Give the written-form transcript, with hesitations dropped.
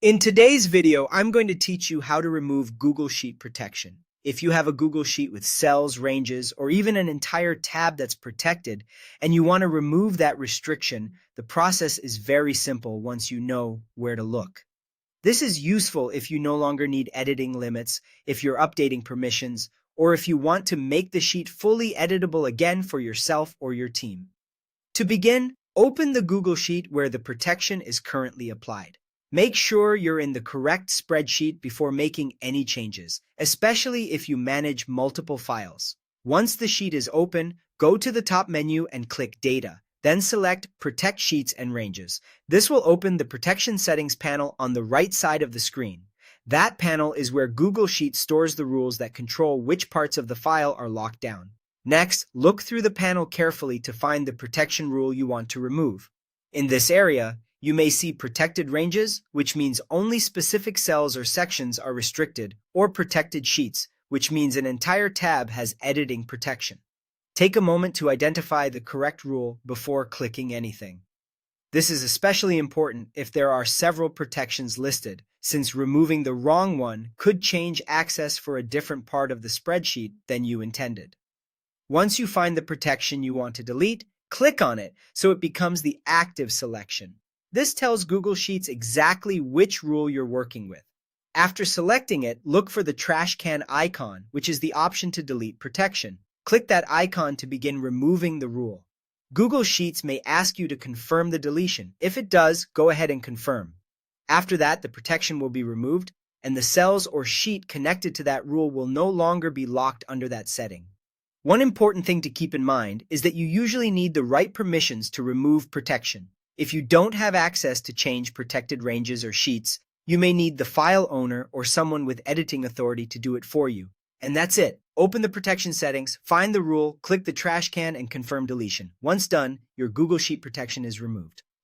In today's video, I'm going to teach you how to remove Google Sheet protection. If you have a Google Sheet with cells, ranges, or even an entire tab that's protected, and you want to remove that restriction, the process is very simple once you know where to look. This is useful if you no longer need editing limits, if you're updating permissions, or if you want to make the sheet fully editable again for yourself or your team. To begin, open the Google Sheet where the protection is currently applied. Make sure you're in the correct spreadsheet before making any changes, especially if you manage multiple files. Once the sheet is open, go to the top menu and click Data. Then select Protect Sheets and Ranges. This will open the Protection Settings panel on the right side of the screen. That panel is where Google Sheets stores the rules that control which parts of the file are locked down. Next, look through the panel carefully to find the protection rule you want to remove. In this area, you may see protected ranges, which means only specific cells or sections are restricted, or protected sheets, which means an entire tab has editing protection. Take a moment to identify the correct rule before clicking anything. This is especially important if there are several protections listed, since removing the wrong one could change access for a different part of the spreadsheet than you intended. Once you find the protection you want to delete, click on it so it becomes the active selection. This tells Google Sheets exactly which rule you're working with. After selecting it, look for the trash can icon, which is the option to delete protection. Click that icon to begin removing the rule. Google Sheets may ask you to confirm the deletion. If it does, go ahead and confirm. After that, the protection will be removed, and the cells or sheet connected to that rule will no longer be locked under that setting. One important thing to keep in mind is that you usually need the right permissions to remove protection. If you don't have access to change protected ranges or sheets, you may need the file owner or someone with editing authority to do it for you. And that's it. Open the protection settings, find the rule, click the trash can, and confirm deletion. Once done, your Google Sheet protection is removed.